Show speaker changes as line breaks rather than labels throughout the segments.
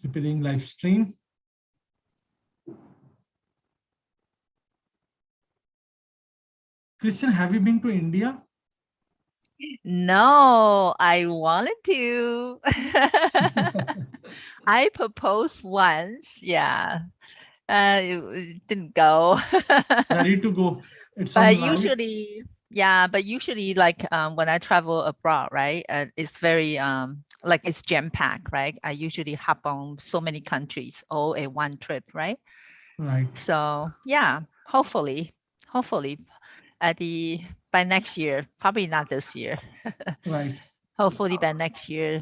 preparing live stream. Christian, have you been to India?
No, I wanted to. I proposed once, yeah. It didn't go.
Ready to go. It's
But
on live.
usually, yeah, but usually like when I travel abroad, right? It's very like it's jam-packed, right? I usually hop on so many countries all in one trip, right?
Right.
So yeah, hopefully at the by next year, probably not this year.
Right.
Hopefully by next year,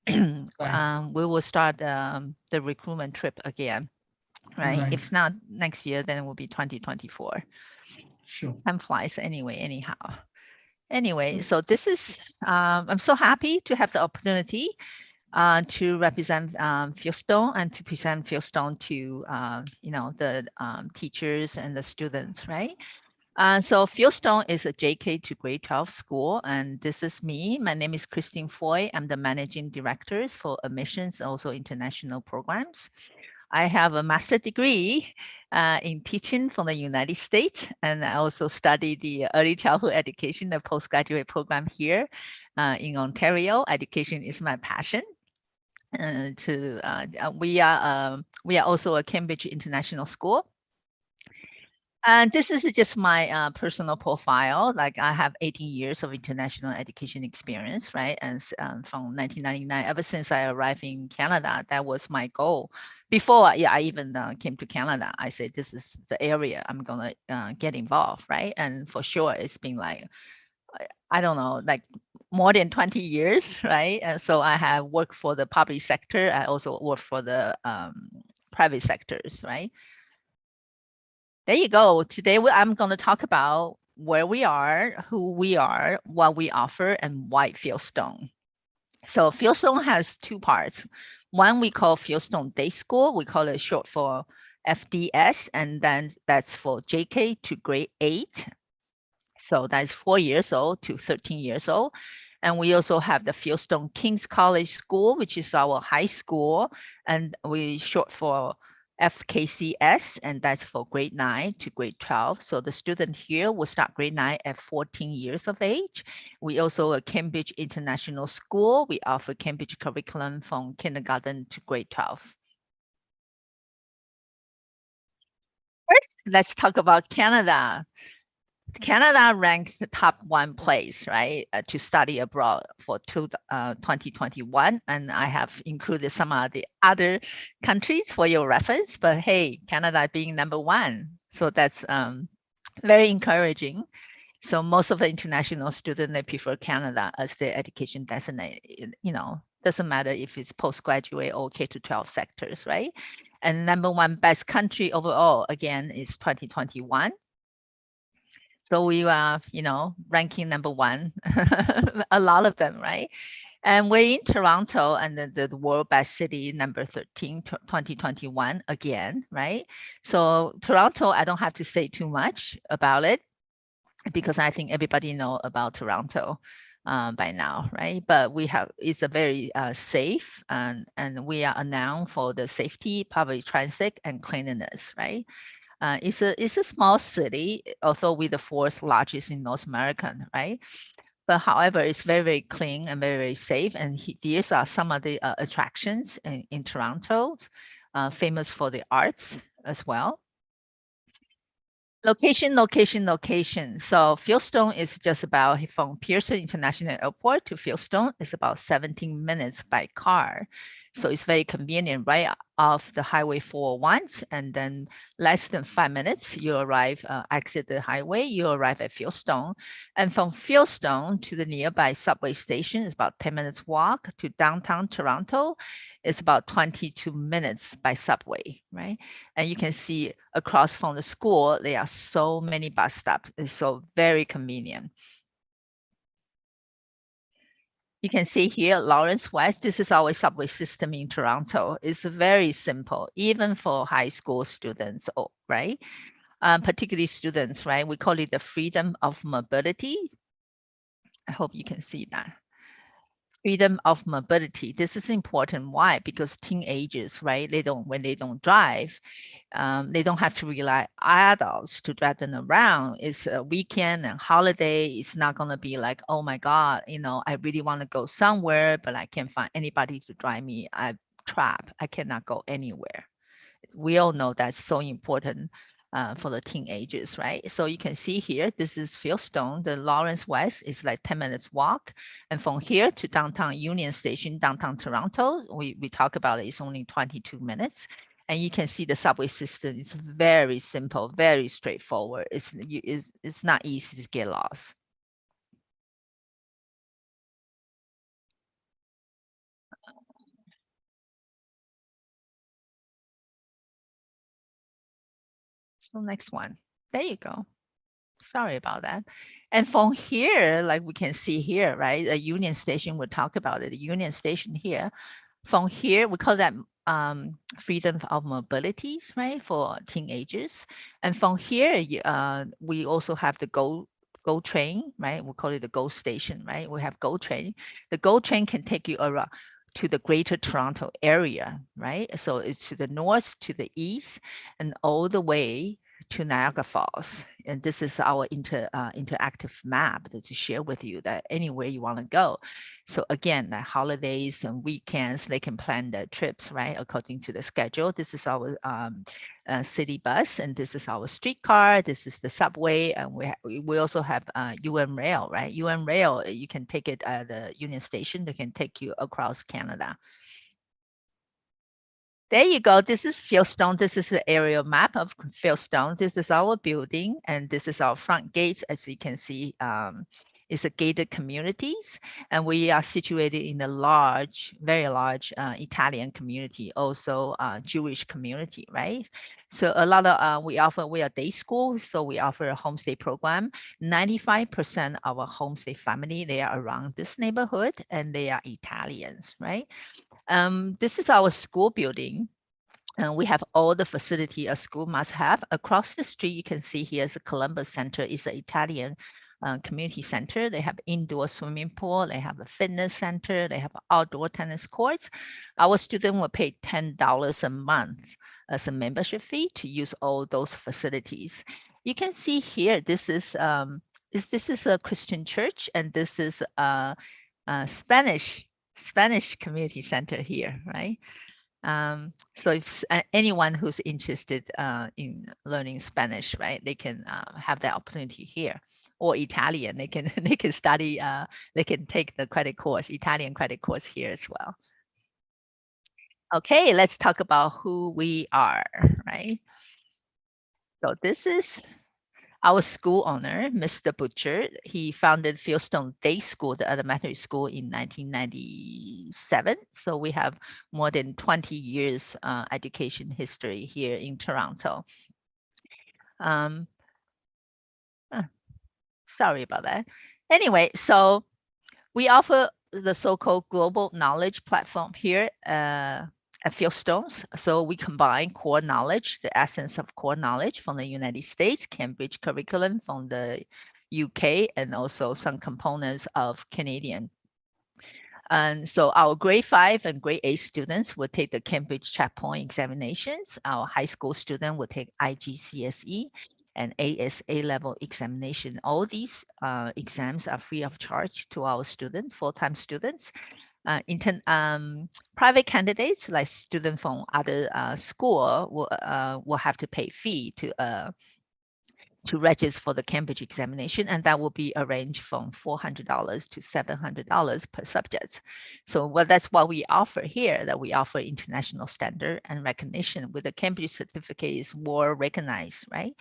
Right.
we will start the recruitment trip again, right?
Right.
If not next year, then it will be 2024.
Sure.
Time flies anyway, anyhow. Anyway, so this is, I'm so happy to have the opportunity to represent Fieldstone and to present Fieldstone to, the teachers and the students, right? So Fieldstone is a JK to grade 12 school, and this is me. My name is Christine Foy. I'm the managing director for admissions, also international programs. I have a master's degree in teaching from the United States, and I also studied the early childhood education, the postgraduate program here in Ontario. Education is my passion. We are also a Cambridge International School. And this is just my personal profile. Like I have 18 years of international education experience, right? And from 1999, ever since I arrived in Canada, that was my goal. Before, I even came to Canada, I said, this is the area I'm gonna get involved, right? And for sure, it's been like, I don't know, like more than 20 years, right? And so I have worked for the public sector. I also work for the private sectors, right? There you go. Today I'm going to talk about where we are, who we are, what we offer, and why Fieldstone. So Fieldstone has two parts. One we call Fieldstone Day School. We call it short for FDS, and then that's for JK to grade 8. So that's 4 years old to 13 years old. And we also have the Fieldstone King's College School, which is our high school, and we short for FKCS, and that's for grade 9 to grade 12. So the student here will start grade 9 at 14 years of age. We also a Cambridge International School. We offer Cambridge curriculum from kindergarten to grade 12. First, let's talk about Canada. Canada ranked the top 1 place, right, to study abroad for 2021. And I have included some of the other countries for your reference, but hey, Canada being number 1. So that's very encouraging. So most of the international students, they prefer Canada as their education destination, doesn't matter if it's postgraduate or K-12 sectors, right? And number 1 best country overall, again, is 2021. So we are, ranking number 1, a lot of them, right? And we're in Toronto and the world best city number 13, 2021 again, right? So Toronto, I don't have to say too much about it because I think everybody know about Toronto by now, right? But it's a very safe and we are renowned for the safety, public transit and cleanliness, right? It's a small city, although we're the 4th largest in North America, right? But however, it's very, very clean and very, very safe. And these are some of the attractions in Toronto, famous for the arts as well. Location. So Fieldstone is just about from Pearson International Airport to Fieldstone is about 17 minutes by car. So it's very convenient, right off the Highway 401, and then less than 5 minutes, you arrive, exit the highway, you arrive at Fieldstone. And from Fieldstone to the nearby subway station is about 10 minutes walk to downtown Toronto. It's about 22 minutes by subway, right? And you can see across from the school, there are so many bus stops. It's so very convenient. You can see here, Lawrence West, this is our subway system in Toronto. It's very simple, even for high school students, right? Particularly students, right? We call it the freedom of mobility. I hope you can see that. freedom of mobility. This is important. Why? Because teenagers, right? When they don't drive, they don't have to rely adults to drive them around. It's a weekend and holiday. It's not going to be like, oh my God, I really want to go somewhere, but I can't find anybody to drive me. I'm trapped. I cannot go anywhere. We all know that's so important for the teenagers, right? So you can see here, this is Fieldstone. The Lawrence West is like 10 minutes walk. And from here to downtown Union Station, downtown Toronto, we talk about it, it's only 22 minutes. And you can see the subway system is very simple, very straightforward. It's not easy to get lost. So next one, there you go. Sorry about that. And from here, like we can see here, right? The Union Station, we'll talk about it. The Union Station here. From here, we call that freedom of mobilities, right, for teenagers. And from here, we also have the Go train, right? We call it the Go station, right? We have Go train. The Go train can take you around to the Greater Toronto area, right? So it's to the north, to the east, and all the way to Niagara Falls. And this is our interactive map that to share with you that anywhere you want to go. So again, like holidays and weekends, they can plan their trips, right, according to the schedule. This is our city bus, and this is our streetcar. This is the subway, and we also have UN Rail, right? UN Rail, you can take it at the Union Station. They can take you across Canada. There you go. This is Fieldstone. This is the aerial map of Fieldstone. This is our building, and this is our front gates. As you can see, it's a gated communities, and we are situated in a large, very large Italian community, also Jewish community, right? So a lot of we are day school, so we offer a homestay program. 95% of our homestay family, they are around this neighborhood, and they are Italians, right? This is our school building. We have all the facility a school must have. Across the street, you can see here is a Columbus Center. It's an Italian community center. They have indoor swimming pool. They have a fitness center. They have outdoor tennis courts. Our student will pay $10 a month as a membership fee to use all those facilities. You can see here, this is a Christian church, and this is a Spanish community center here, right? So if anyone who's interested in learning Spanish, right, they can have that opportunity here. Or Italian, they can they can study. They can take the credit course, Italian credit course here as well. Okay, let's talk about who we are, right? So this is our school owner, Mr. Butcher. He founded Fieldstone Day School, the elementary school, in 1997. So we have more than 20 years education history here in Toronto. Um, sorry about that. Anyway, so we offer the so-called global knowledge platform here at Fieldstones. So we combine core knowledge, the essence of core knowledge from the United States, Cambridge curriculum from the UK, and also some components of Canadian. And so our grade 5 and grade 8 students will take the Cambridge checkpoint examinations. Our high school student will take IGCSE and ASA level examination. All these exams are free of charge to our students, full-time students. Private candidates, like students from other school, will have to pay fee to register for the Cambridge examination, and that will be a range from $400 to $700 per subject. So that's what we offer here, that we offer international standard and recognition. With the Cambridge certificate is more recognized, right?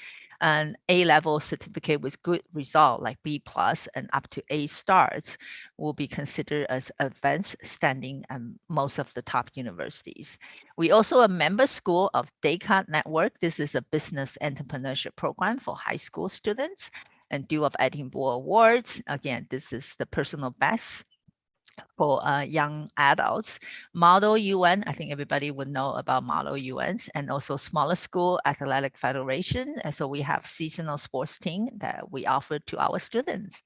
An A-level certificate with good result like B plus and up to A stars will be considered as advanced standing at most of the top universities. We also a member school of Descartes Network. This is a business entrepreneurship program for high school students, and Duke of Edinburgh Awards. Again, this is the personal best for young adults. Model UN, I think everybody would know about Model UNs, and also smaller school athletic federation. And so we have seasonal sports team that we offer to our students.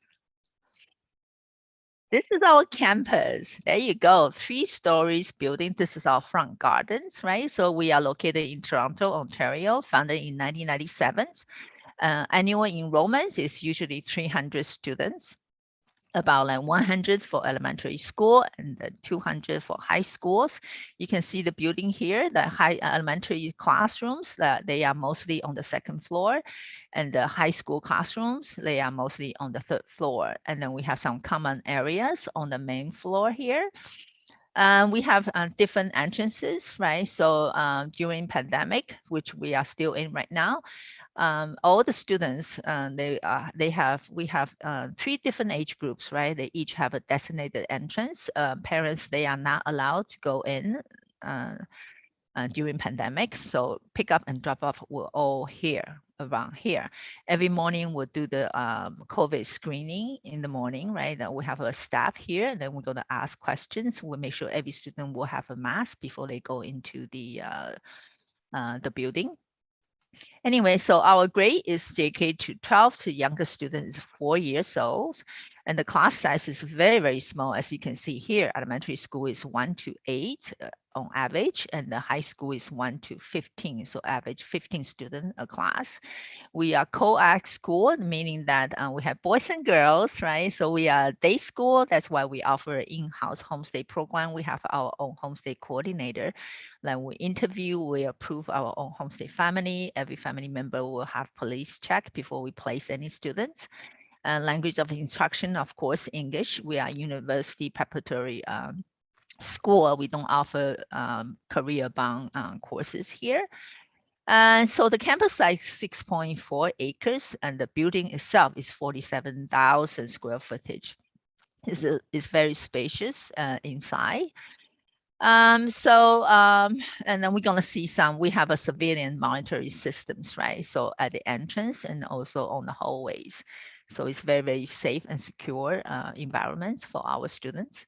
This is our campus. There you go. 3 stories building. This is our front gardens, right? So we are located in Toronto, Ontario, founded in 1997. Annual enrollments is usually 300 students, about like 100 for elementary school and 200 for high schools. You can see the building here, the high elementary classrooms, that they are mostly on the second floor, and the high school classrooms, they are mostly on the third floor. And then we have some common areas on the main floor here. We have different entrances, right? So during pandemic, which we are still in right now, all the students, we have 3 different age groups, right? They each have a designated entrance. Parents, they are not allowed to go in uh, during pandemic. So pick up and drop off were all here, around here. Every morning we'll do the COVID screening in the morning, right? That we have a staff here, and then we're going to ask questions. We'll make sure every student will have a mask before they go into the building. Anyway, so our grade is JK to 12, so younger student is 4 years old. And the class size is very, very small. As you can see here, elementary school is 1 to 8 on average, and the high school is 1 to 15, so average 15 student a class. We are co-ed school, meaning that we have boys and girls, right? So we are day school. That's why we offer in-house homestay program. We have our own homestay coordinator. Then we interview, we approve our own homestay family. Every family member will have police check before we place any students. Language of instruction, of course, English. We are university preparatory school. We don't offer career-bound courses here. And so the campus size is 6.4 acres, and the building itself is 47,000 square footage. It's very spacious inside. And then we're gonna see we have a civilian monitoring systems, right? So at the entrance and also on the hallways. So it's very, very safe and secure environments for our students.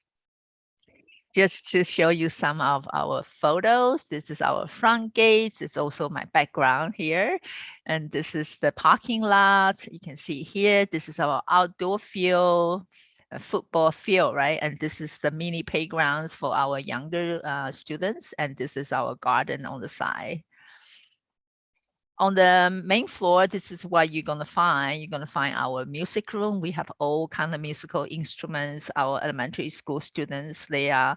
Just to show you some of our photos. This is our front gates. It's also my background here. And this is the parking lot. You can see here, this is our outdoor field, a football field, right? And this is the mini playgrounds for our younger students. And this is our garden on the side. On the main floor, this is what you're gonna find. You're gonna find our music room. We have all kind of musical instruments. Our elementary school students, they are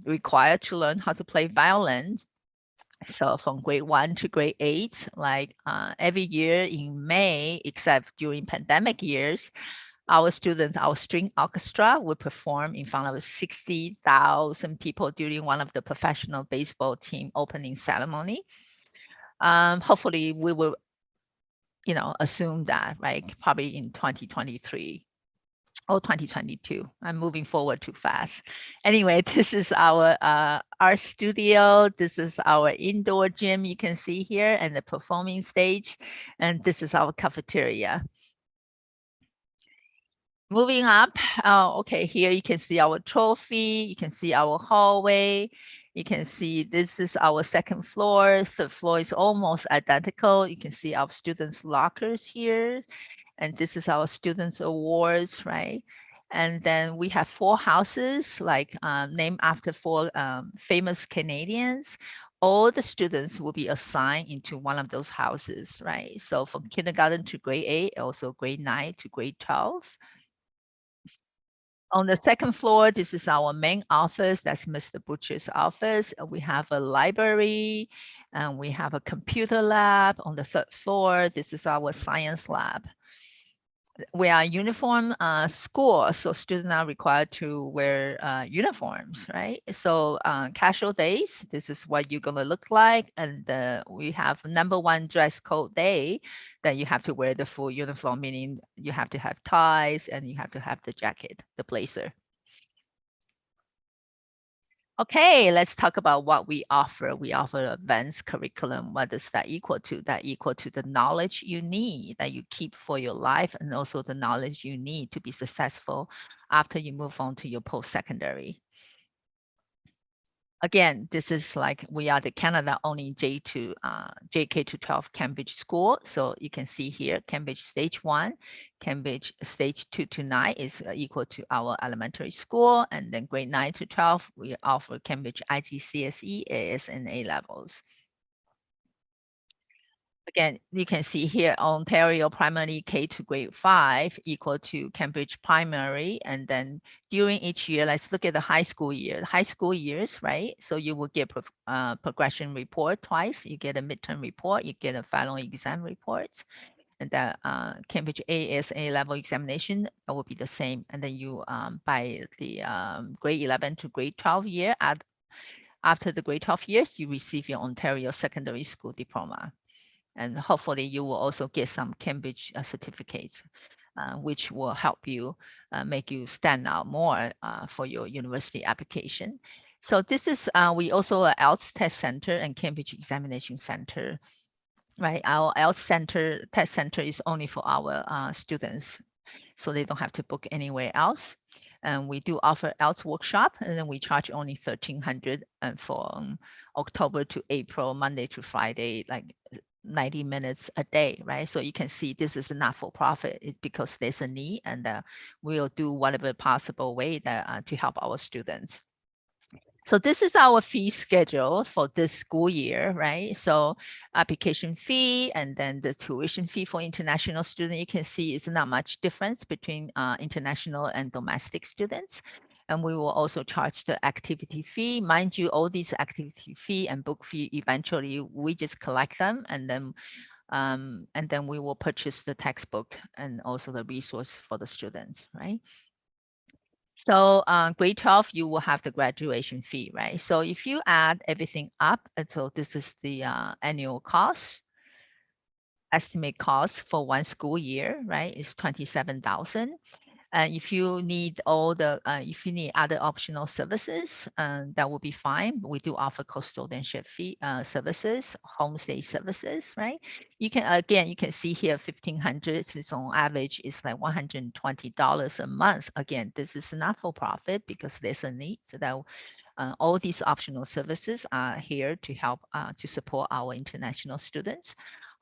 required to learn how to play violin. So from grade 1 to grade 8, like every year in May, except during pandemic years, our students, our string orchestra will perform in front of 60,000 people during one of the professional baseball team opening ceremony. Hopefully we will, assume that, right? Probably in 2023 or 2022. I'm moving forward too fast. Anyway, this is our art studio. This is our indoor gym you can see here and the performing stage. And this is our cafeteria. Moving up, okay, here you can see our trophy. You can see our hallway. You can see this is our second floor. Third floor is almost identical. You can see our students' lockers here. And this is our students' awards, right? And then we have 4 houses, like named after 4 famous Canadians. All the students will be assigned into one of those houses, right? So from kindergarten to grade 8, also grade 9 to grade 12. On the second floor, this is our main office. That's Mr. Butcher's office. We have a library, and we have a computer lab. On the third floor, this is our science lab. We are uniform school, so students are required to wear uniforms, right? So casual days, this is what you're gonna look like. And we have #1 dress code day that you have to wear the full uniform, meaning you have to have ties and you have to have the jacket, the blazer. Okay, let's talk about what we offer. We offer advanced curriculum. What does that equal to? That equal to the knowledge you need that you keep for your life, and also the knowledge you need to be successful after you move on to your post-secondary. Again, this is like we are the Canada only JK to 12 Cambridge school. So you can see here, Cambridge Stage 1, Cambridge Stage 2 to 9 is equal to our elementary school. And then grade 9 to 12, we offer Cambridge IGCSE, AS, and A levels. Again, you can see here, Ontario primary K to grade 5 equal to Cambridge primary. And then during each year, let's look at the high school year. High school years, right? So you will get progression report twice. You get a midterm report, you get a final exam reports. And the Cambridge ASA level examination will be the same. And then you, by the grade 11 to grade 12 year, after the grade 12 years, you receive your Ontario secondary school diploma. And hopefully you will also get some Cambridge certificates, which will help you make you stand out more for your university application. So this is, we also a IELTS test center and Cambridge examination center, right? Our IELTS center, test center is only for our students, so they don't have to book anywhere else. And we do offer IELTS workshop, and then we charge only $1,300 and for October to April, Monday to Friday, like 90 minutes a day, right? So you can see this is not for profit. It's because there's a need, and we'll do whatever possible way that to help our students. So this is our fee schedule for this school year, right? So application fee and then the tuition fee for international student, you can see it's not much difference between international and domestic students. And we will also charge the activity fee. Mind you, all these activity fee and book fee, eventually we just collect them and then we will purchase the textbook and also the resource for the students, right? So grade 12, you will have the graduation fee, right? So if you add everything up, and so this is the annual cost, estimate cost for one school year, right? Is 27,000. If you need if you need other optional services, that will be fine. We do offer custodianship fee services, homestay services, right? You can, again, you can see here 1,500 is on average is like $120 a month. Again, this is not for profit because there's a need. So that all these optional services are here to help to support our international students.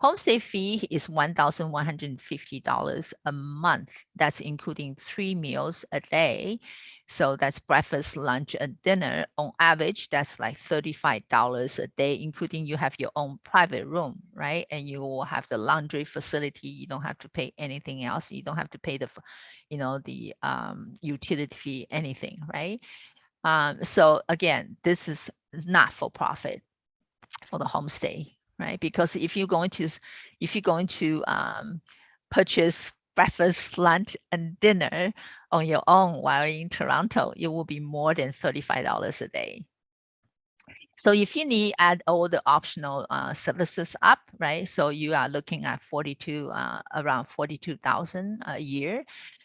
Homestay fee is $1,150 a month. That's including 3 meals a day. So that's breakfast, lunch, and dinner. On average, that's like $35 a day, including you have your own private room, right? And you will have the laundry facility. You don't have to pay anything else. You don't have to pay the, the utility fee, anything, right? So again, this is not for profit for the homestay, right? Because if you're going to purchase breakfast, lunch, and dinner on your own while in Toronto, it will be more than $35 a day. So if you need add all the optional services up, right? So you are looking at around 42,000 a year.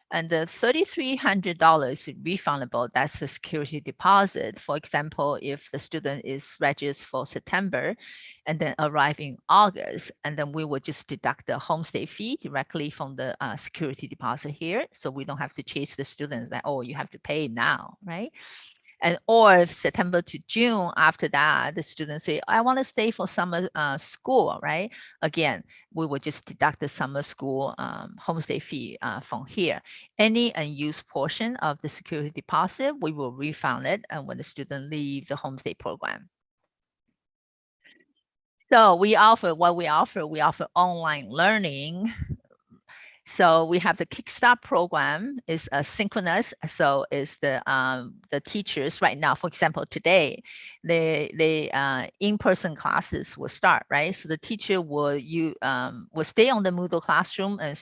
And the $3,300 refundable, that's the security deposit. For example, if the student is registered for September and then arrive in August, and then we will just deduct the homestay fee directly from the security deposit here. So we don't have to chase the students that, oh, you have to pay now, right? And or if September to June, after that, the students say, I want to stay for summer school, right? Again, we will just deduct the summer school homestay fee from here. Any unused portion of the security deposit, we will refund it and when the student leave the homestay program. So we offer online learning. So we have the Kickstart program is synchronous. So is the teachers right now, for example, today, the in-person classes will start, right? So the teacher will stay on the Moodle classroom and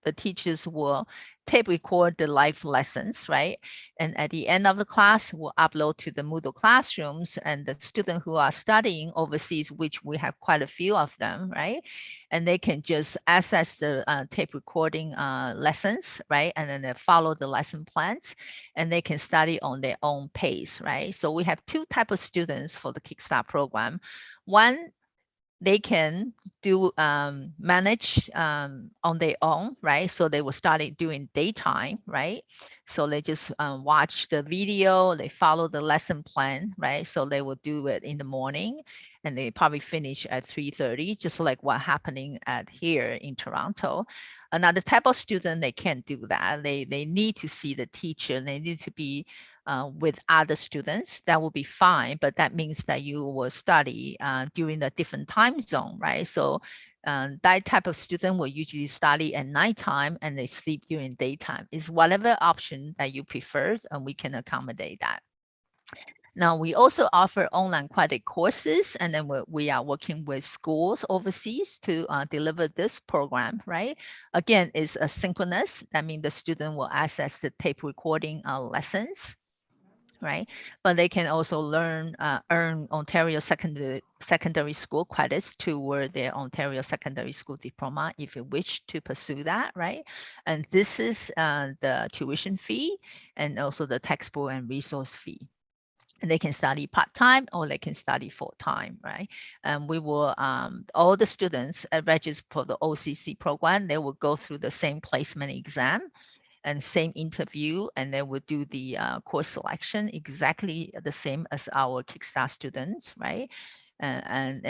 the teachers will tape record the live lessons, right? And at the end of the class, we'll upload to the Moodle classrooms and the students who are studying overseas, which we have quite a few of them, right? And they can just access the tape recording lessons, right? And then they follow the lesson plans and they can study on their own pace, right? So we have two types of students for the Kickstart program. One they can do manage on their own, right? So they will start it during daytime, right? So they just watch the video, they follow the lesson plan, right? So they will do it in the morning, and they probably finish at 3:30, just like what happening at here in Toronto. Another type of student, they can't do that. They need to see the teacher. They need to be with other students. That will be fine, but that means that you will study during a different time zone, right? So that type of student will usually study at nighttime and they sleep during daytime. It's whatever option that you prefer, and we can accommodate that. Now, we also offer online credit courses, and then we are working with schools overseas to deliver this program, right? Again, it's asynchronous. That means the student will access the tape recording lessons, right? But they can also earn Ontario secondary school credits toward their Ontario secondary school diploma if you wish to pursue that, right? And this is the tuition fee and also the textbook and resource fee. And they can study part-time or they can study full-time, right? And we will, all the students registered for the OCC program, they will go through the same placement exam and same interview, and they will do the course selection exactly the same as our Kickstart students, right? And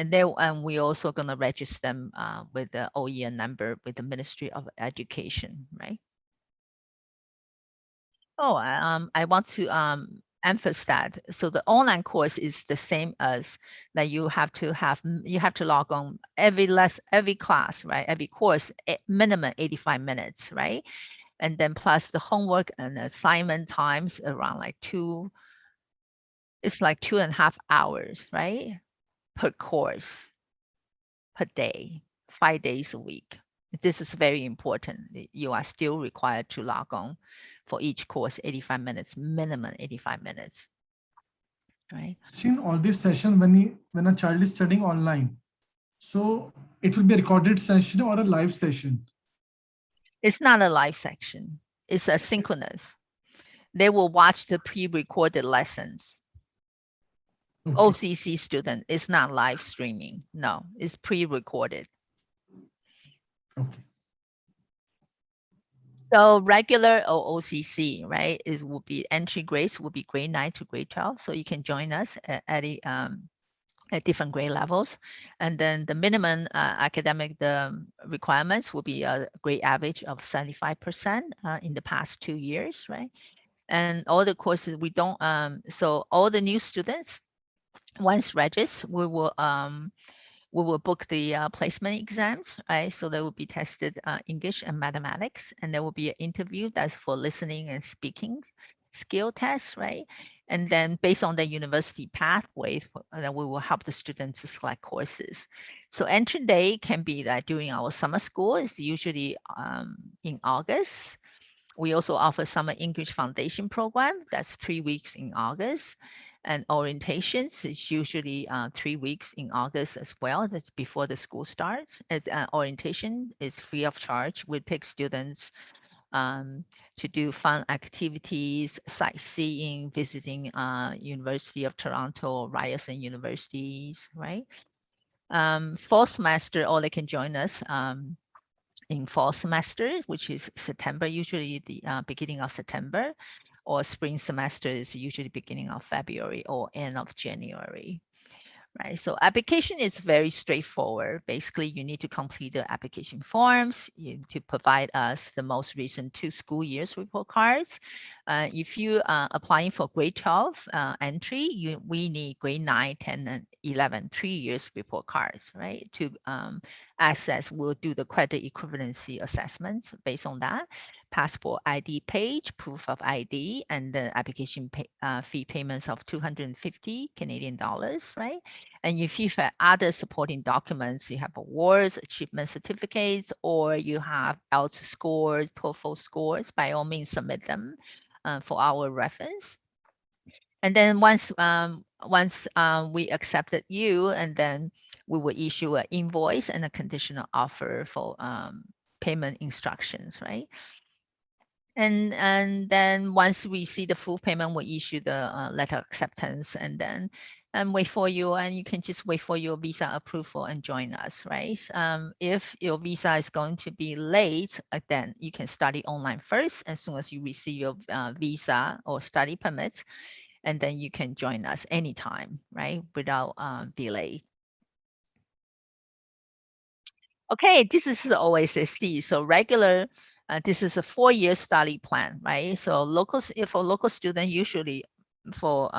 we also gonna register them with the OER number with the Ministry of Education, right? Oh, I want to emphasize that. So the online course is the same as that you have to log on every class, right? Every course, minimum 85 minutes, right? And then plus the homework and assignment times around like it's like 2.5 hours, right? Per course, per day, 5 days a week. This is very important. You are still required to log on for each course, 85 minutes, minimum 85 minutes, right?
See, in all this session, when a child is studying online, so it will be a recorded session or a live session.
It's not a live section. It's asynchronous. They will watch the pre-recorded lessons.
Okay.
OCC student is not live streaming. No, it's pre-recorded.
Okay.
So regular or OCC, right? It will be entry grades will be grade 9 to grade 12. So you can join us at different grade levels. And then the minimum academic requirements will be a grade average of 75% in the past 2 years, right? And all the courses so all the new students, once registered, we will book the placement exams, right? So they will be tested English and mathematics, and there will be an interview that's for listening and speaking skill tests, right? And then based on the university pathway, then we will help the students to select courses. So entry day can be that during our summer school is usually in August. We also offer summer English foundation program. That's 3 weeks in August. And orientations is usually 3 weeks in August as well. That's before the school starts. As orientation is free of charge. We take students to do fun activities, sightseeing, visiting University of Toronto, Ryerson universities, right? Fall semester, or they can join us in fall semester, which is September, usually the beginning of September, or spring semester is usually beginning of February or end of January. Right, so application is very straightforward. Basically, you need to complete the application forms to provide us the most recent 2 school years report cards. If you are applying for grade 12 entry, we need grade 9, 10, and 11, 3 years report cards, right? To access, we'll do the credit equivalency assessments based on that. Passport ID page, proof of ID, and the application fee payments of 250 Canadian dollars, right? And if you have other supporting documents, you have awards, achievement certificates, or you have IELTS scores, TOEFL scores, by all means submit them for our reference. And then once we accepted you, and then we will issue an invoice and a conditional offer for payment instructions, right? And then once we see the full payment, we issue the letter of acceptance, and then and wait for you, and you can just wait for your visa approval and join us, right? If your visa is going to be late, then you can study online first. As soon as you receive your visa or study permit, and then you can join us anytime, right? Without delay. Okay, this is the OSSD. So regular, this is a 4-year study plan, right? So locals, if a local student, usually for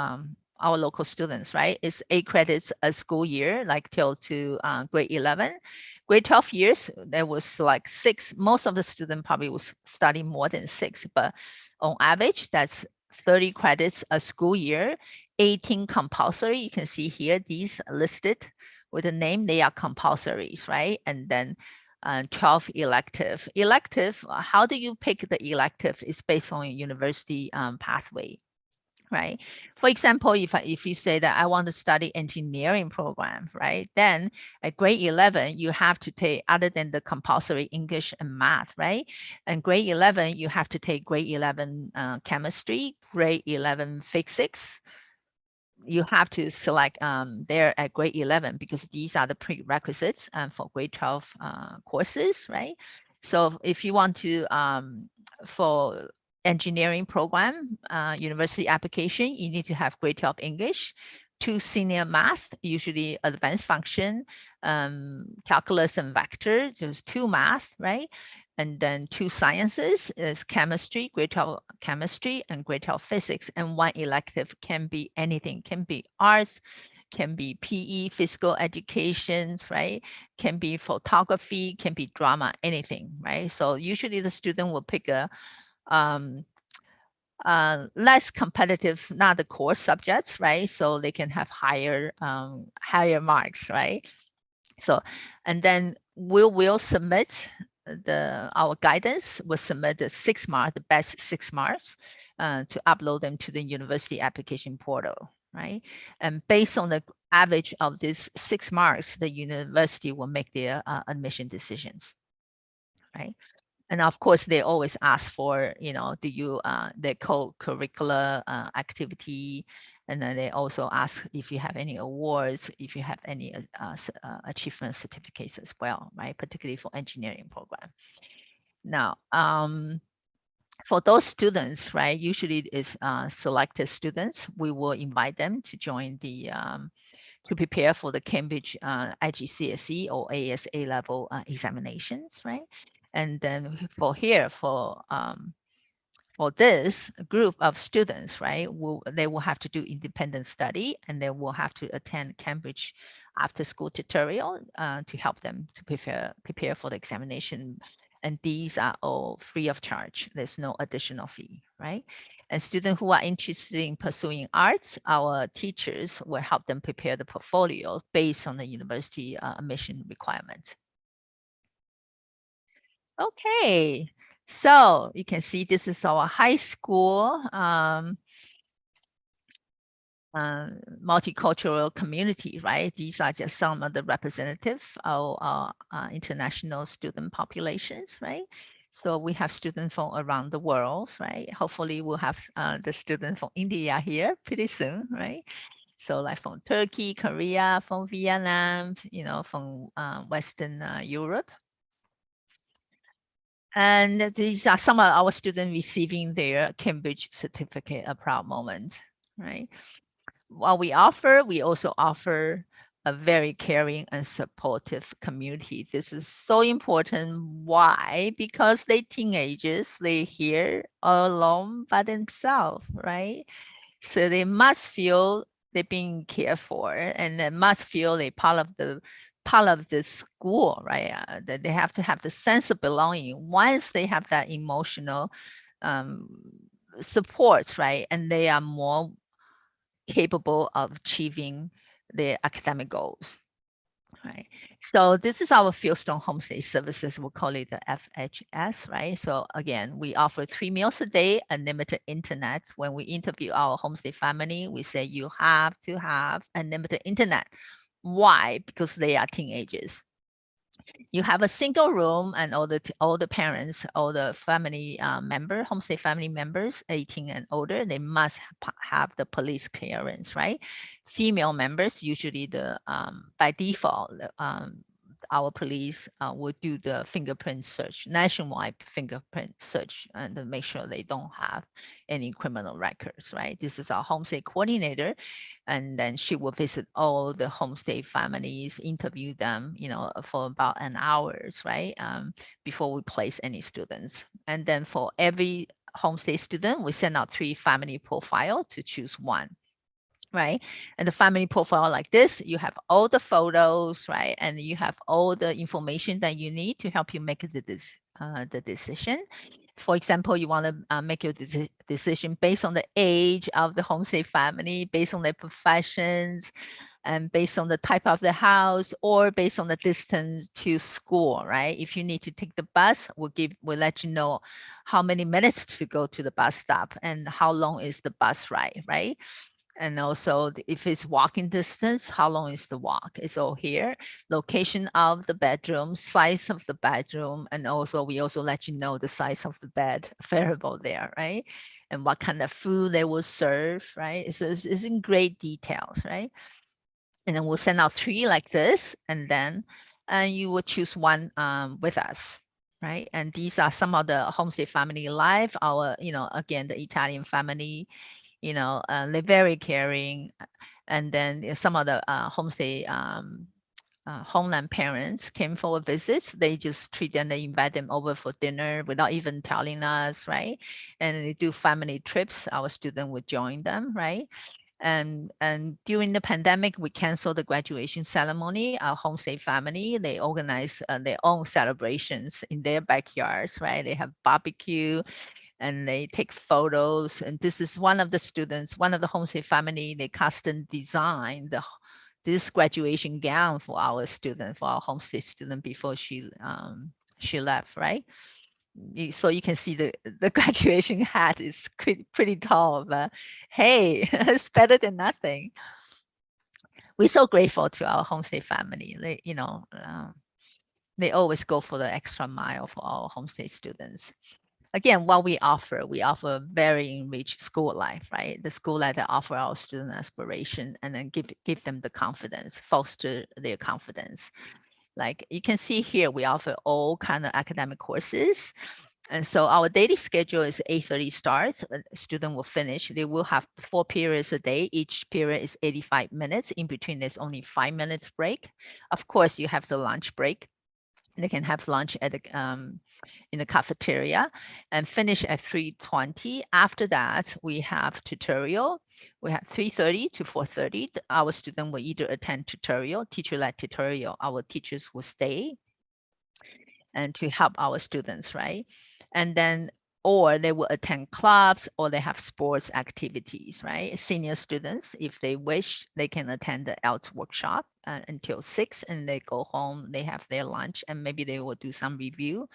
our local students, right, it's 8 credits a school year, like till to grade 11. Grade 12 years, there was like 6. Most of the student probably was studying more than 6, but on average, that's 30 credits a school year, 18 compulsory. You can see here, these listed with a name, they are compulsories, right? And then 12 elective. Elective, how do you pick the elective? Is based on a university pathway, right? For example, if you say that I want to study engineering program, right? Then at grade 11, you have to take, other than the compulsory English and math, right? And grade 11, you have to take grade 11 chemistry, grade 11 physics, you have to select there at grade 11 because these are the prerequisites for grade 12 courses, right? So if you want to, for engineering program, university application, you need to have grade 12 English, 2 senior math, usually advanced function, calculus and vector, just 2 math, right? And then 2 sciences is chemistry, grade 12 chemistry, and grade 12 physics. And 1 elective can be anything, can be arts, can be PE, physical education, right? Can be photography, can be drama, anything, right? So usually the student will pick a um, less competitive, not the core subjects, right? So they can have higher higher marks, right? So, and then we will submit our guidance will submit the 6 marks, the best 6 marks to upload them to the university application portal, right? And based on the average of these 6 marks, the university will make their admission decisions, right? And of course, they always ask for, do you, the co-curricular activity, and then they also ask if you have any awards, if you have any achievement certificates as well, right? Particularly for engineering program. Now, for those students, right, usually it's selected students, we will invite them to join the, to prepare for the Cambridge IGCSE or ASA level examinations, right? And then for this group of students, right, they will have to do independent study, and they will have to attend Cambridge after school tutorial to help them to prepare for the examination. And these are all free of charge. There's no additional fee, right? And students who are interested in pursuing arts, our teachers will help them prepare the portfolio based on the university admission requirements. Okay, so you can see this is our high school multicultural community, right? These are just some of the representative of international student populations, right? So we have students from around the world, right? Hopefully we'll have the student from India here pretty soon, right? So like from Turkey, Korea, from Vietnam, from Western Europe. And these are some of our students receiving their Cambridge certificate, a proud moment, right? What we also offer a very caring and supportive community. This is so important. Why? Because they teenagers, they here all alone by themselves, right? So they must feel they're being cared for, and they must feel they're part of the school, right? That they have to have the sense of belonging. Once they have that emotional supports, right, and they are more capable of achieving their academic goals. Right. So this is our Fieldstone Homestay Services. We'll call it the FHS, right? So again, we offer 3 meals a day, unlimited internet. When we interview our homestay family, we say you have to have unlimited internet. Why? Because they are teenagers. You have a single room, and all the parents, all the family homestay family members 18 and older, they must have the police clearance, right? Female members, usually by default, our police will do the fingerprint search, nationwide fingerprint search, and to make sure they don't have any criminal records, right? This is our homestay coordinator, and then she will visit all the homestay families, interview them, for about an hours, right? Before we place any students. And then for every homestay student, we send out 3 family profile to choose one, right? And the family profile like this, you have all the photos, right? And you have all the information that you need to help you make the decision. For example, you want to make your decision based on the age of the homestay family, based on their professions, and based on the type of the house, or based on the distance to school, right? If you need to take the bus, we'll let you know how many minutes to go to the bus stop and how long is the bus ride, right? And also if it's walking distance, how long is the walk? It's all here. Location of the bedroom, size of the bedroom, and also we also let you know the size of the bed variable there, right? And what kind of food they will serve, right? It's in great details, right? And then we'll send out 3 like this, and then you will choose one with us, right? And these are some of the homestay family life. Our, again, the Italian family, they're very caring. And then some of the homestay homeland parents came for a visit. They just treat them, they invite them over for dinner without even telling us, right? And they do family trips. Our student would join them, right? And during the pandemic, we canceled the graduation ceremony. Our homestay family, they organize their own celebrations in their backyards, right? They have barbecue and they take photos. And this is one of the students, one of the homestay family, they custom designed this graduation gown for our student, for our homestay student before she left, right? So you can see the graduation hat is pretty tall, but hey, it's better than nothing. We're so grateful to our homestay family. They always go for the extra mile for our homestay students. Again, what we offer very enriched school life, right? The school life that offer our student aspiration, and then give them the confidence, foster their confidence. Like you can see here, we offer all kind of academic courses. And so our daily schedule is 8:30 starts. A student will finish. They will have 4 periods a day. Each period is 85 minutes. In between, there's only 5 minutes break. Of course, you have the lunch break. They can have lunch at in the cafeteria and finish at 3:20. After that, we have tutorial. We have 3:30 to 4:30. Our student will either attend tutorial, teacher-led tutorial. Our teachers will stay and to help our students, right? And then, or they will attend clubs, or they have sports activities, right? Senior students, if they wish, they can attend the ALT workshop until 6, and they go home, they have their lunch, and maybe they will do some review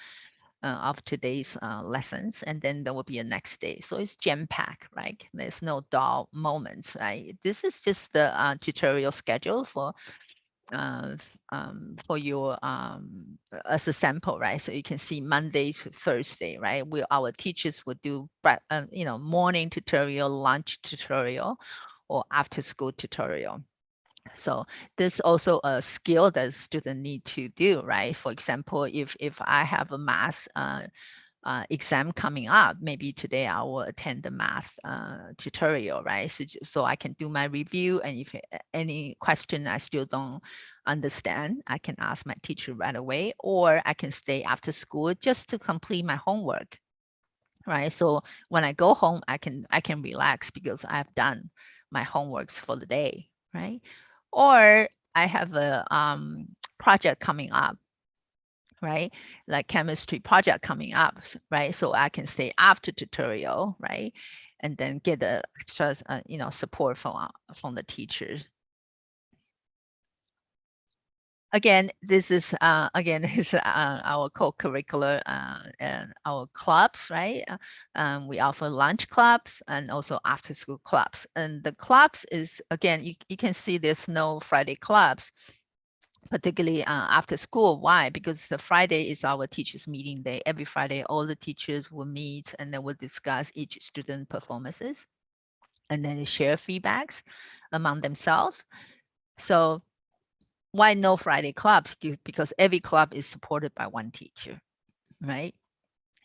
of today's lessons, and then there will be a next day. So it's jam-packed, right? There's no dull moments, right? This is just the tutorial schedule for your as a sample, right? So you can see Monday to Thursday, right? Our teachers would do morning tutorial, lunch tutorial, or after school tutorial. So this also a skill that student need to do, right? For example, if I have a math exam coming up, maybe today I will attend the math tutorial, right? So I can do my review, and if any question I still don't understand, I can ask my teacher right away, or I can stay after school just to complete my homework, right? So when I go home, I can relax because I've done my homeworks for the day, right? Or I have a project coming up, right? Like chemistry project coming up, right? So I can stay after tutorial, right? And then get the extra, support from the teachers. Again, this is our co-curricular and our clubs, right? We offer lunch clubs and also after-school clubs. And the clubs is, again, you can see there's no Friday clubs. particularly after school. Why? Because the Friday is our teachers meeting day. Every Friday, all the teachers will meet and then we'll discuss each student performances and then share feedbacks among themselves. So why no Friday clubs? Because every club is supported by one teacher, right?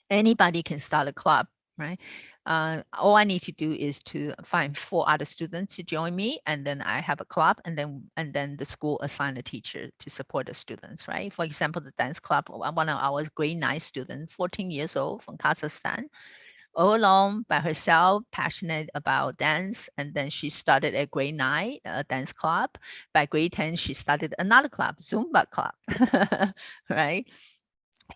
Anybody can start a club, right? All I need to do is to find 4 other students to join me, and then I have a club, and then the school assign a teacher to support the students, right? For example, the dance club, one of our grade 9 students, 14 years old from Kazakhstan, all alone by herself, passionate about dance, and then she started at grade 9 a dance club. By grade 10, she started another club, Zumba club, right?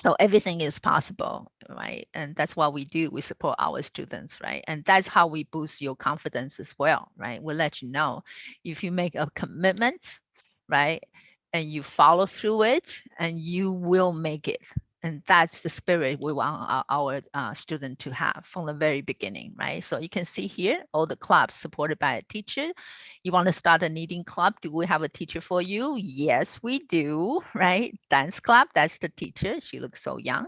So everything is possible, right? And that's what we do. We support our students, right? And that's how we boost your confidence as well, right? We'll let you know if you make a commitment, right? And you follow through it, and you will make it. And that's the spirit we want our student to have from the very beginning, right? So you can see here all the clubs supported by a teacher. You want to start a knitting club? Do we have a teacher for you? Yes, we do, right? Dance club, that's the teacher. She looks so young.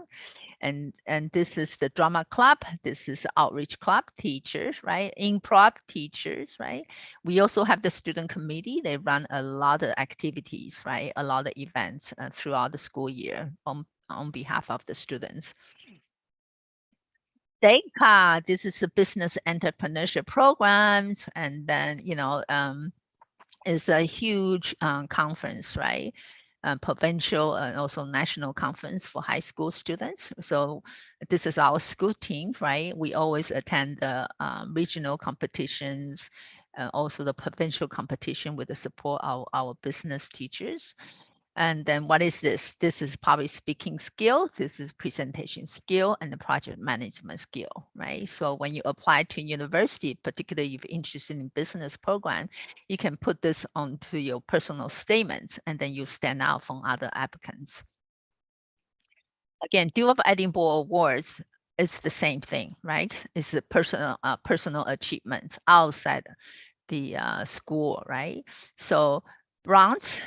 And this is the drama club. This is outreach club teachers, right? Improv teachers, right? We also have the student committee. They run a lot of activities, right? A lot of events throughout the school year on behalf of the students. DACA, this is a business entrepreneurship programs, and then is a huge conference, right? Provincial and also national conference for high school students. So this is our school team, right? We always attend the regional competitions, also the provincial competition with the support of our business teachers. And then what is this? This is public speaking skill. This is presentation skill and the project management skill, right? So when you apply to university, particularly if you're interested in business program, you can put this onto your personal statements and then you stand out from other applicants. Again, Duke of Edinburgh Awards is the same thing, right? It's a personal achievement outside the school, right? So bronze,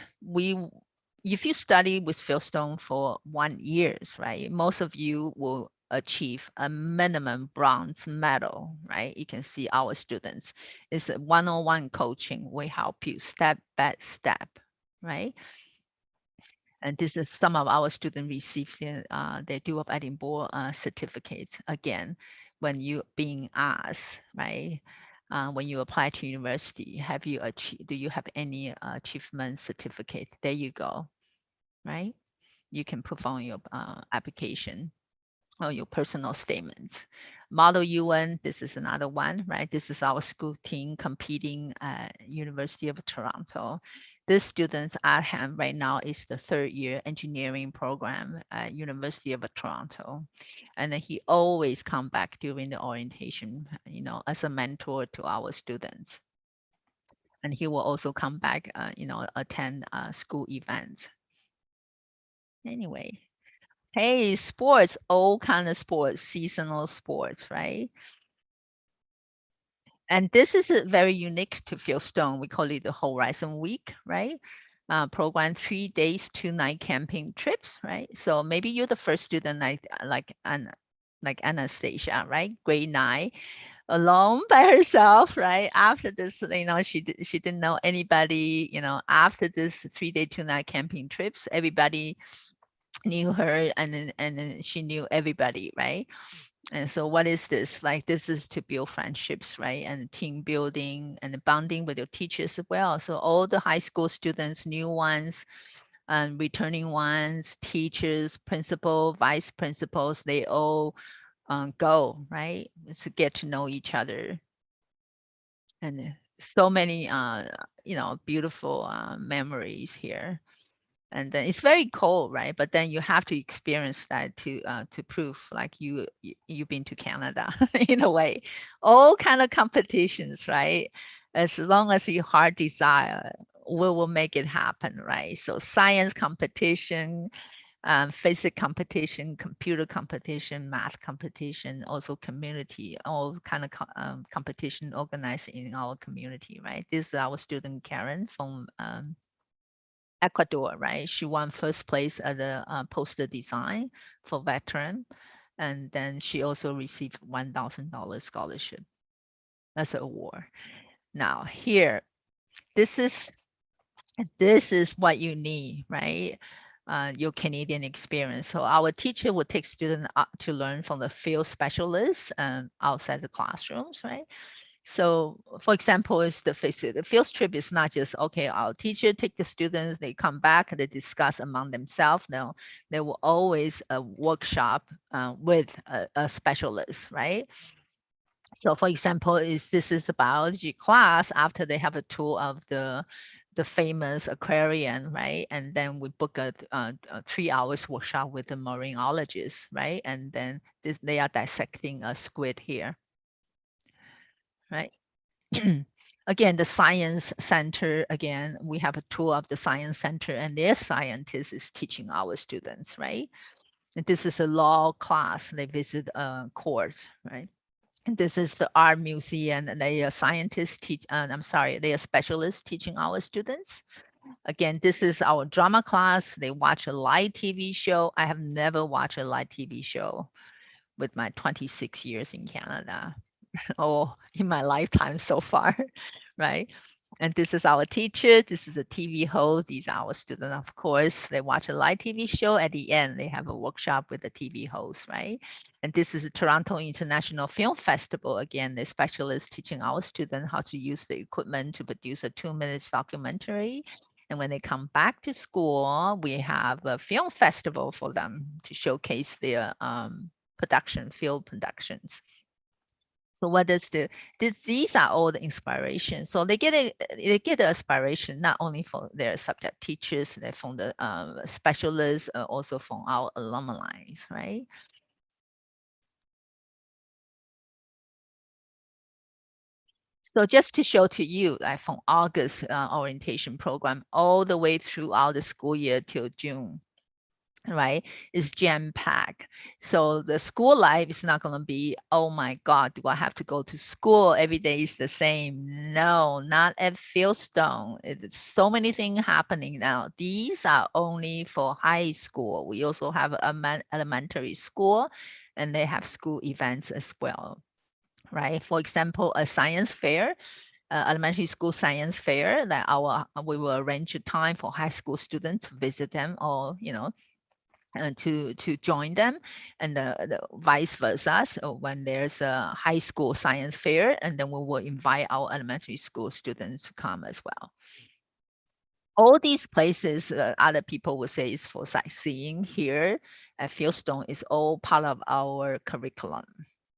if you study with Fieldstone for 1 year, right, most of you will achieve a minimum bronze medal, right? You can see our students. It's a one-on-one coaching. We help you step by step, right? And this is some of our students receive their Duke of Edinburgh certificates. Again, when you being asked, right? When you apply to university, have you achieved, do you have any achievement certificate? There you go, right? You can put on your application or your personal statements. Model UN, this is another one, right? This is our school team competing at University of Toronto. This students at hand right now is the 3rd-year engineering program at University of Toronto. And then he always come back during the orientation, as a mentor to our students. And he will also come back, attend school events. Anyway, hey, sports, all kind of sports, seasonal sports, right? And this is very unique to Fieldstone. We call it the Horizon Week, right? Program 3 days, 2 night camping trips, right? So maybe you're the first student like Anastasia, right? Grade 9, alone by herself, right? After this, she didn't know anybody. After this 3 day, 2 night camping trips, everybody knew her, and then she knew everybody, right? And so what is this? Like, this is to build friendships, right? And team building and bonding with your teachers as well. So all the high school students, new ones, and returning ones, teachers, principal, vice principals, they all go, right? To get to know each other. And so many, beautiful memories here. And then it's very cold, right? But then you have to experience that to prove like you've been to Canada in a way. All kind of competitions, right? As long as your heart desire, we will make it happen, right? So science competition, physics competition, computer competition, math competition, also community, all kind of competition organized in our community, right? This is our student Karen from Ecuador, right? She won first place at the poster design for veteran. And then she also received $1,000 scholarship as an award. Now here, this is what you need, right? Your Canadian experience. So our teacher would take students to learn from the field specialists outside the classrooms, right? So for example, is the field trip is not just, okay, our teacher take the students, they come back, they discuss among themselves. No, there will always a workshop with a specialist, right? So for example, this is the biology class after they have a tour of the famous aquarium, right? And then we book a 3 hours workshop with the marinologist, right? And then they are dissecting a squid here, right? Again, the science center, again, we have a tour of the science center and their scientist is teaching our students, right? And this is a law class, they visit a court, right? And this is the art museum and they are scientists teach, I'm sorry, they are specialists teaching our students. Again, this is our drama class. They watch a live TV show. I have never watched a live TV show with my 26 years in Canada or in my lifetime so far, right? And this is our teacher. This is a TV host. These are our students, of course. They watch a live TV show. At the end, they have a workshop with the TV host, right? And this is the Toronto International Film Festival. Again, the specialists teaching our students how to use the equipment to produce a 2 minute documentary. And when they come back to school, we have a film festival for them to showcase their film productions. So what is these are all the inspiration. So they get the inspiration not only from their subject teachers, they're from the specialists, also from our alumni, right? So just to show to you, like from August orientation program all the way throughout the school year till June, right, is jam packed. So the school life is not going to be, oh my God, do I have to go to school every day is the same? No, not at Fieldstone. It's so many things happening now. These are only for high school. We also have a elementary school and they have school events as well, right? For example, a science fair, elementary school science fair that we will arrange a time for high school students to visit them or, to join them, and the vice versa. So when there's a high school science fair, and then we will invite our elementary school students to come as well. All these places, other people would say is for sightseeing. Here at Fieldstone is all part of our curriculum,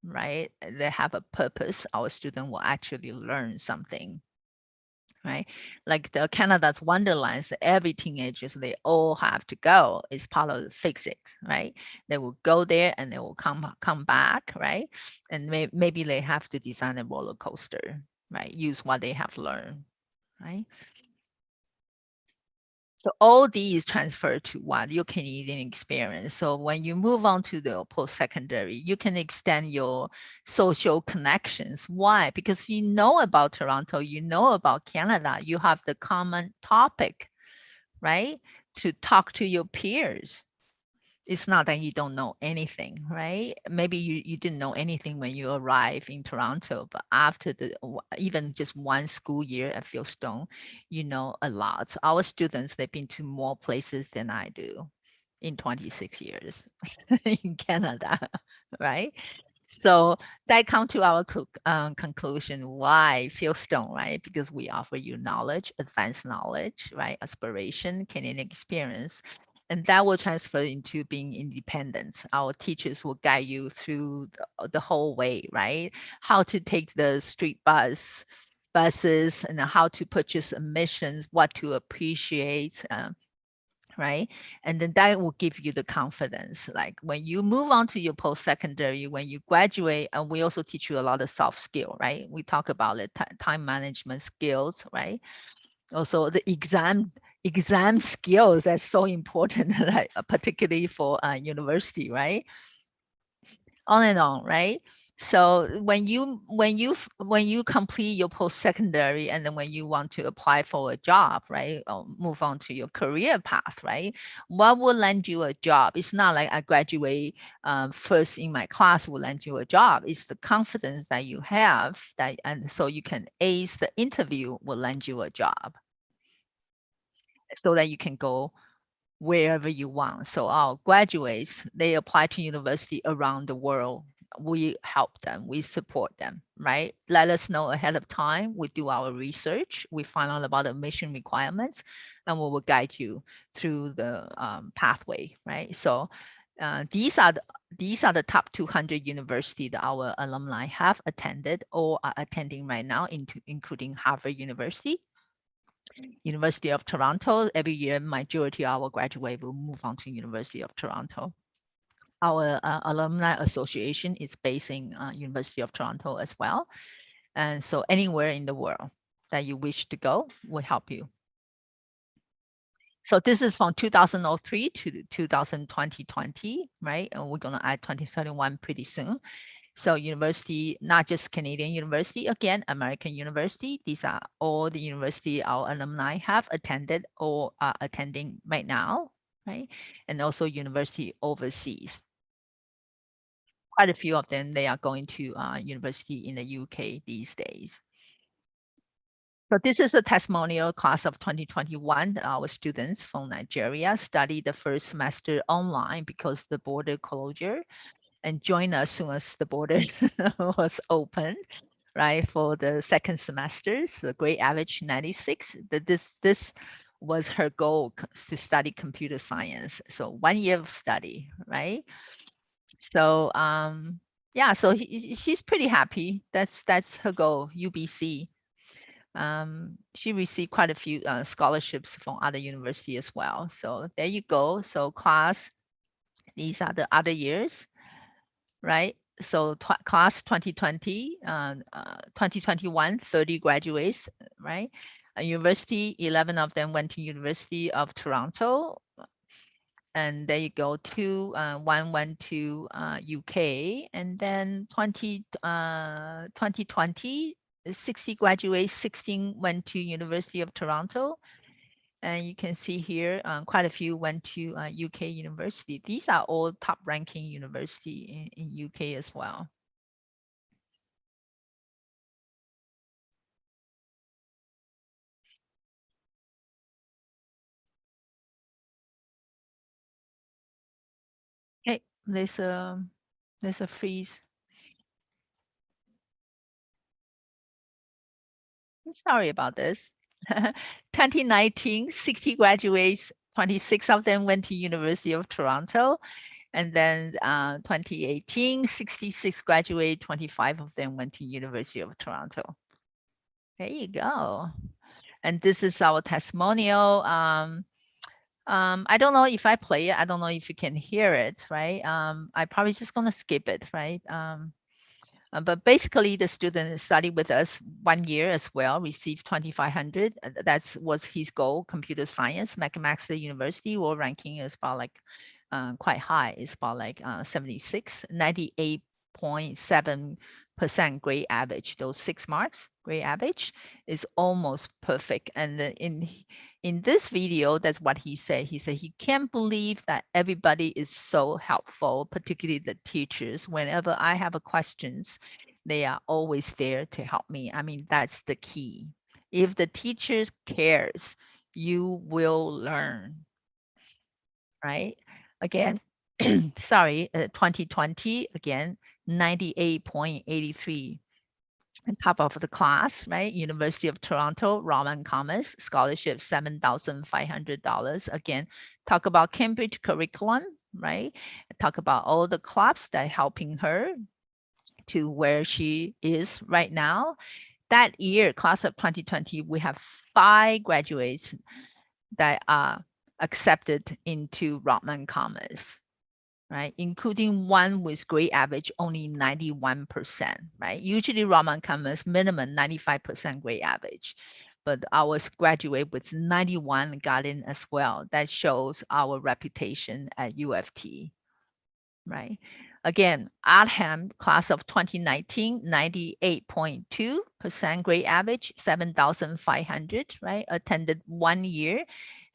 right? They have a purpose. Our student will actually learn something, right? Like the Canada's Wonderlands, every teenagers, they all have to go. It's part of the physics, right? They will go there and they will come back, right? And maybe they have to design a roller coaster, right? Use what they have learned, right? So all these transfer to what your Canadian experience. So when you move on to the post-secondary, you can extend your social connections. Why? Because you know about Toronto, you know about Canada, you have the common topic, right? To talk to your peers. It's not that you don't know anything, right? Maybe you didn't know anything when you arrived in Toronto, but after even just one school year at Fieldstone, you know a lot. Our students, they've been to more places than I do in 26 years in Canada, right? So that come to our conclusion. Why Fieldstone, right? Because we offer you knowledge, advanced knowledge, right? Aspiration, Canadian experience, and that will transfer into being independent. Our teachers will guide you through the whole way, right? How to take the street buses, and how to purchase admissions, what to appreciate, right? And then that will give you the confidence. Like when you move on to your post-secondary, when you graduate, and we also teach you a lot of soft skill, right? We talk about it, time management skills, right? Also the exam skills, that's so important, like, particularly for university, right? On and on, right? So when you complete your post-secondary, and then when you want to apply for a job, right, or move on to your career path, right, what will land you a job? It's not like I graduate first in my class will land you a job. It's the confidence that you have that, and so you can ace the interview will land you a job, so that you can go wherever you want. So our graduates, they apply to university around the world. We help them, we support them, right? Let us know ahead of time. We do our research, we find out about the mission requirements, and we will guide you through the pathway, right? So these are the top 200 universities that our alumni have attended or are attending right now, including Harvard University, University of Toronto. Every year, majority of our graduate will move on to University of Toronto. Our alumni association is based in University of Toronto as well. And so anywhere in the world that you wish to go, we'll help you. So this is from 2003 to 2020, right? And we're gonna add 2021 pretty soon. So university, not just Canadian university, again, American university. These are all the university our alumni have attended or are attending right now, right? And also university overseas. Quite a few of them, they are going to university in the UK these days. So this is a testimonial class of 2021. Our students from Nigeria studied the first semester online because the border closure, and join us as soon as the border was open, right? For the second semester, so grade average 96. This was her goal, to study computer science. So 1 year of study, right? So yeah, so she's pretty happy. That's her goal, UBC. She received quite a few scholarships from other university as well. So there you go. So class, these are the other years, right? So class 2020, 2021, 30 graduates, right? University, 11 of them went to University of Toronto. And there you go, one went to UK, and then 2020, 60 graduates, 16 went to University of Toronto. And you can see here, quite a few went to UK university. These are all top ranking university in UK as well. Hey, there's a freeze. I'm sorry about this. 2019, 60 graduates, 26 of them went to University of Toronto. And then 2018, 66 graduate, 25 of them went to University of Toronto. There you go. And this is our testimonial. I don't know if I play it. I don't know if you can hear it, right? I probably just gonna skip it, right? But basically, the student studied with us 1 year as well, received 2,500. That was his goal, computer science. McMaster University, world ranking is about like quite high. It's about like 76, 98.7% grade average. Those 6 marks, grade average, is almost perfect. And in this video, that's what he said. He said he can't believe that everybody is so helpful, particularly the teachers. Whenever I have a questions, they are always there to help me. I mean, that's the key. If the teachers cares, you will learn, right? Again, sorry, 2020, again, 98.83 on top of the class, right? University of Toronto, Raman Commerce, scholarship $7,500. Again, talk about Cambridge curriculum, right? Talk about all the clubs that helping her to where she is right now. That year, class of 2020, we have 5 graduates that are accepted into Raman Commerce, right? Including one with grade average only 91%, right? Usually Raman Commerce minimum 95% grade average, but ours graduate with 91 got in as well. That shows our reputation at UFT, right? Again, Arham class of 2019, 98.2% grade average, 7,500, right? Attended 1 year.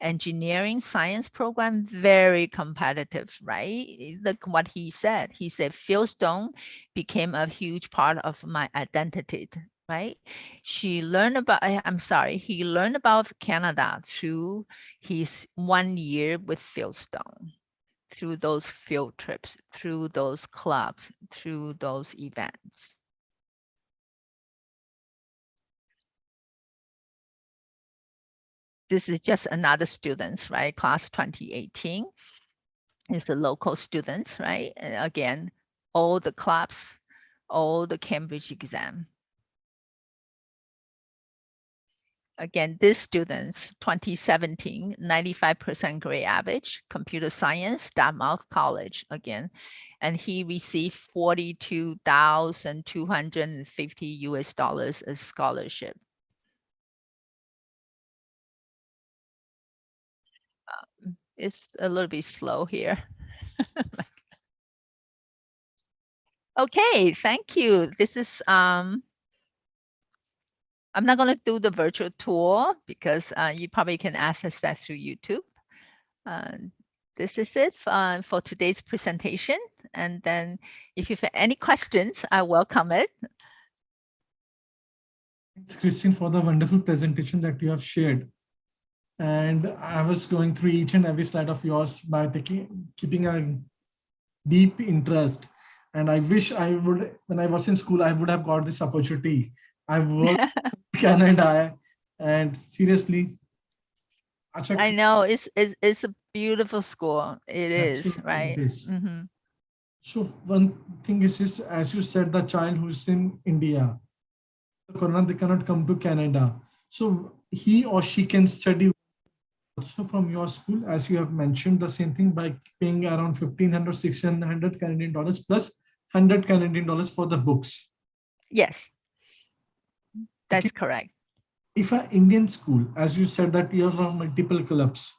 Engineering science program, very competitive, right? Look what he said. He said, Fieldstone became a huge part of my identity, right? He learned about Canada through his 1 year with Fieldstone, through those field trips, through those clubs, through those events. This is just another students, right? Class 2018 is a local students, right? And again, all the clubs, all the Cambridge exam. Again, these students, 2017, 95% grade average, computer science, Dartmouth College again. And he received 42,250 US dollars as scholarship. It's a little bit slow here. Okay, thank you. This is, I'm not going to do the virtual tour because you probably can access that through YouTube. This is it for today's presentation. And then if you have any questions, I welcome it.
Thanks, Christine, for the wonderful presentation that you have shared. And I was going through each and every slide of yours by keeping a deep interest. And I wish I would, when I was in school, I would have got this opportunity. I worked in Canada, and seriously,
I know it's a beautiful school. It is, right?
It is.
Mm-hmm.
So one thing is, as you said, the child who's in India, Corona, they cannot come to Canada. So he or she can study also from your school, as you have mentioned the same thing, by paying around 1,500, 1,600 Canadian dollars plus 100 Canadian dollars for the books.
Yes, that's correct.
If an Indian school, as you said, that you have multiple clubs,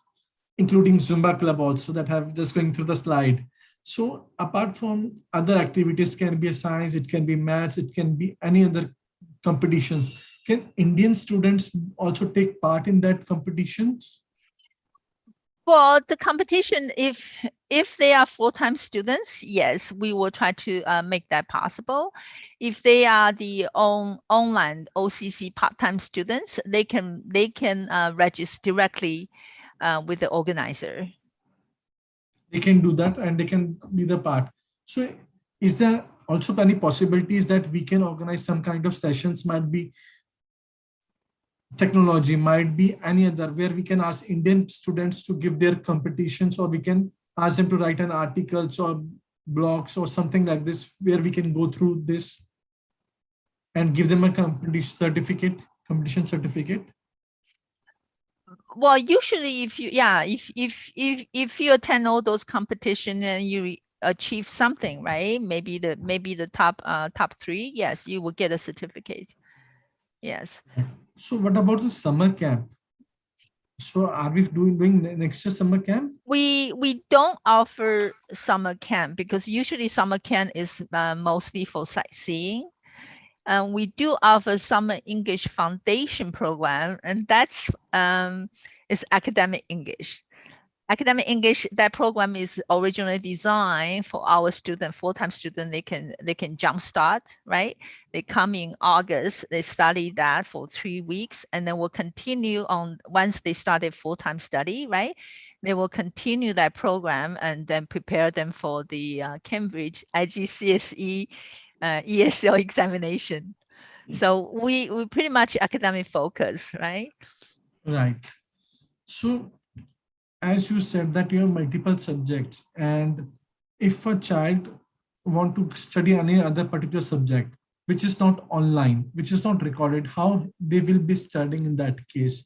including Zumba club also, that have just going through the slide. So apart from other activities, can be a science, it can be maths, it can be any other competitions. Can Indian students also take part in that competitions?
Well, the competition, if they are full-time students, yes, we will try to make that possible. If they are the online OCC part-time students, they can register directly with the organizer.
They can do that and they can be the part. So is there also any possibilities that we can organize some kind of sessions, might be technology, might be any other, where we can ask Indian students to give their competitions, or we can ask them to write an articles or blogs or something like this, where we can go through this and give them a competition certificate?
Well, usually if you attend all those competition and you achieve something, right? Maybe the top 3, yes, you will get a certificate. Yes.
So what about the summer camp? So are we doing next year summer camp?
We don't offer summer camp because usually summer camp is mostly for sightseeing. And we do offer summer English foundation program, and that's is academic English. Academic English, that program is originally designed for our student, full-time student. They can jumpstart, right? They come in August, they study that for 3 weeks, and then will continue on once they started full-time study, right? They will continue that program and then prepare them for the Cambridge IGCSE ESL examination. So we pretty much academic focus, right?
Right. So as you said that you have multiple subjects, and if a child want to study any other particular subject which is not online, which is not recorded, how they will be studying in that case?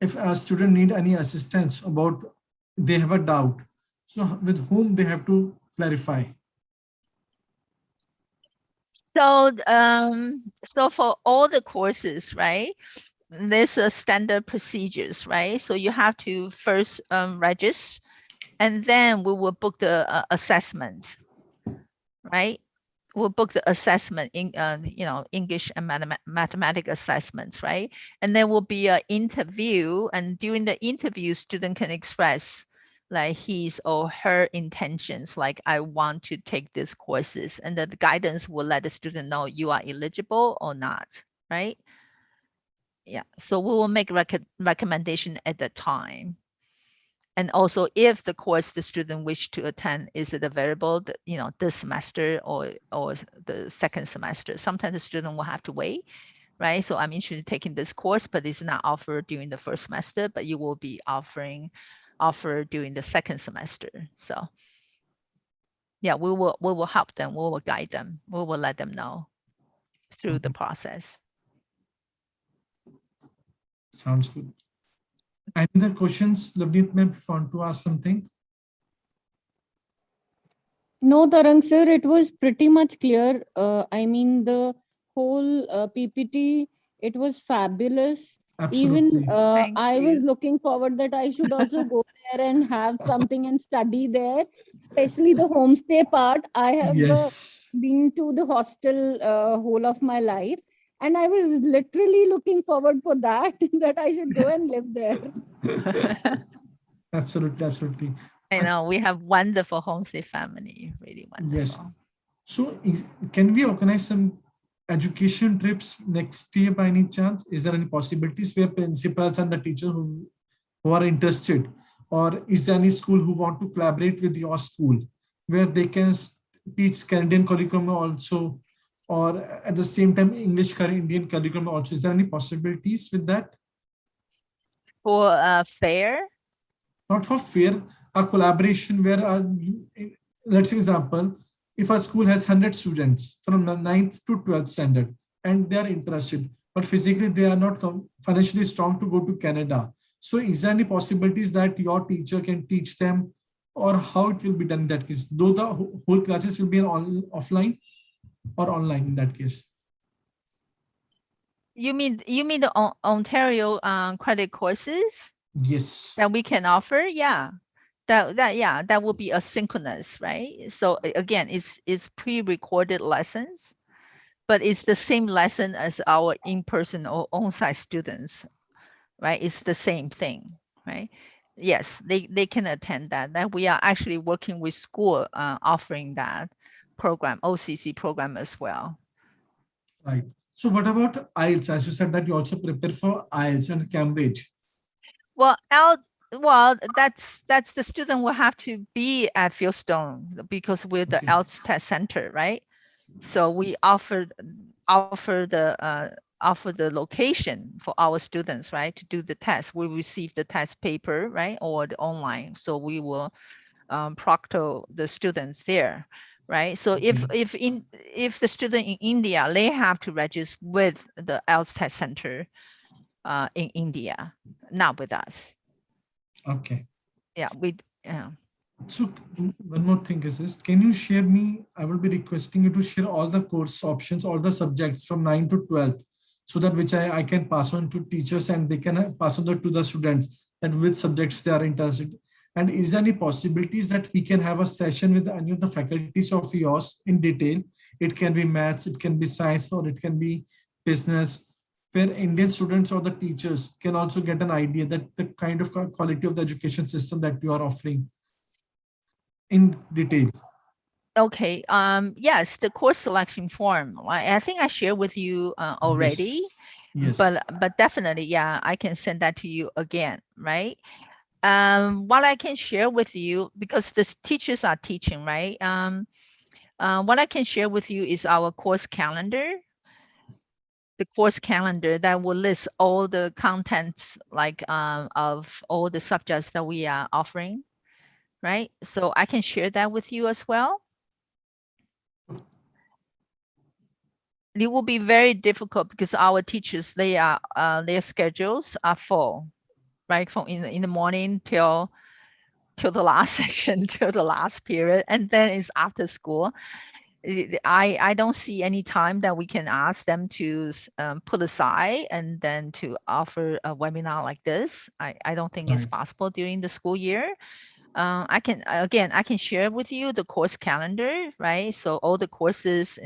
If a student need any assistance about, they have a doubt, so with whom they have to clarify?
So for all the courses, right, there's a standard procedures, right? So you have to first register, and then we will book the assessment. right? We'll book the assessment in, English and mathematics assessments, right? And there will be an interview, and during the interview, student can express like his or her intentions, like I want to take these courses, and the guidance will let the student know you are eligible or not, right? Yeah, so we will make recommendation at the time. And also, if the course the student wish to attend is it available, this semester or the second semester. Sometimes the student will have to wait, right? So I'm interested in taking this course, but it's not offered during the first semester, but you will be offered during the second semester. So yeah, we will help them, we will guide them, we will let them know through the
Okay.
process.
Sounds good. Any other questions? Lavneet, may want to ask something?
No, Tarang sir, it was pretty much clear. I mean, the whole PPT, it was fabulous. Even
Absolutely.
Thank
I was
you.
looking forward that I should also go there and have something and study there, especially the homestay part. I have
Yes.
been to the hostel whole of my life, and I was literally looking forward for that, that I should go and live there.
Absolutely. Absolutely.
I know we have wonderful homestay family, really
Yes.
wonderful.
So can we organize some education trips next year by any chance? Is there any possibilities where principals and the teachers who are interested, or is there any school who want to collaborate with your school where they can teach Canadian curriculum also, or at the same time English Indian curriculum also? Is there any possibilities with that?
For fair,
Not for fair, a collaboration where let's say example, if a school has 100 students from the 9th to 12th standard and they are interested, but physically they are not financially strong to go to Canada. So is there any possibilities that your teacher can teach them, or how it will be done in that case? Though the whole classes will be offline or online in that case?
you mean the Ontario credit courses
Yes.
that we can offer? Yeah, that will be asynchronous, right? So again, it's pre-recorded lessons, but it's the same lesson as our in-person or on-site students, right? It's the same thing, right? Yes, they can attend that. That we are actually working with school offering that program, OCC program as well.
Right. So what about IELTS? As you said that you also prepare for IELTS and Cambridge.
Well, that's the student will have to be at Fieldstone because we're the
Okay.
IELTS test center, right? So we offer the location for our students, right, to do the test. We receive the test paper, right, or the online. So we will proctor the students there, right? So
Okay.
if the student in India, they have to register with the IELTS test center in India, not with us.
Okay.
Yeah, yeah.
So one more thing is this, can you share me, I will be requesting you to share all the course options, all the subjects from 9 to 12, so that which I can pass on to teachers and they can pass on to the students that which subjects they are interested. And is there any possibilities that we can have a session with any of the faculties of yours in detail? It can be maths, it can be science, or it can be business, where Indian students or the teachers can also get an idea that the kind of quality of the education system that you are offering in detail.
Okay. Yes, the course selection form. I think I shared with you already,
Yes. Yes.
but definitely, yeah, I can send that to you again, right? What I can share with you, because the teachers are teaching, right? What I can share with you is our course calendar. The course calendar that will list all the contents, like of all the subjects that we are offering, right? So I can share that with you as well. It will be very difficult because our teachers, their schedules are full, right? From in the morning till the last section, till the last period, and then it's after school. I don't see any time that we can ask them to put aside and then to offer a webinar like this. I don't think it's
Right.
possible during the school year. I can share with you the course calendar, right? So all the courses,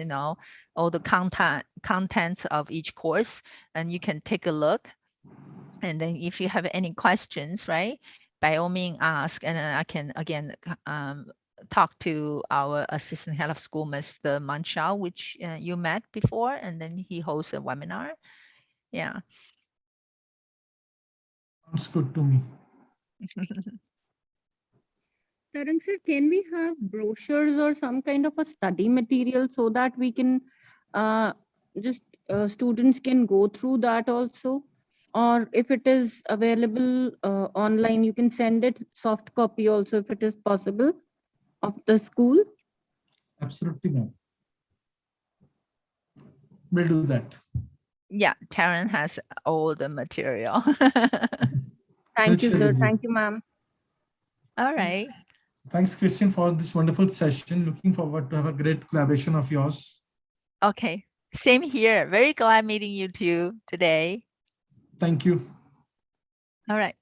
all the contents of each course, and you can take a look. And then if you have any questions, right, by all means ask, and then I can again talk to our assistant head of school, Mr. Manshao, which you met before, and then he hosts a webinar. Yeah.
Sounds good to me.
Tarang sir, can we have brochures or some kind of a study material so that we can just students can go through that also? Or if it is available online, you can send it soft copy also if it is possible of the school.
Absolutely, ma'am. We'll do that.
Yeah, Taryn has all the material.
Thank you,
share
sir.
with you.
Thank you, ma'am.
All right.
Thanks, Christian, for this wonderful session. Looking forward to have a great collaboration of yours.
Okay. Same here. Very glad meeting you two today.
Thank you.
All right.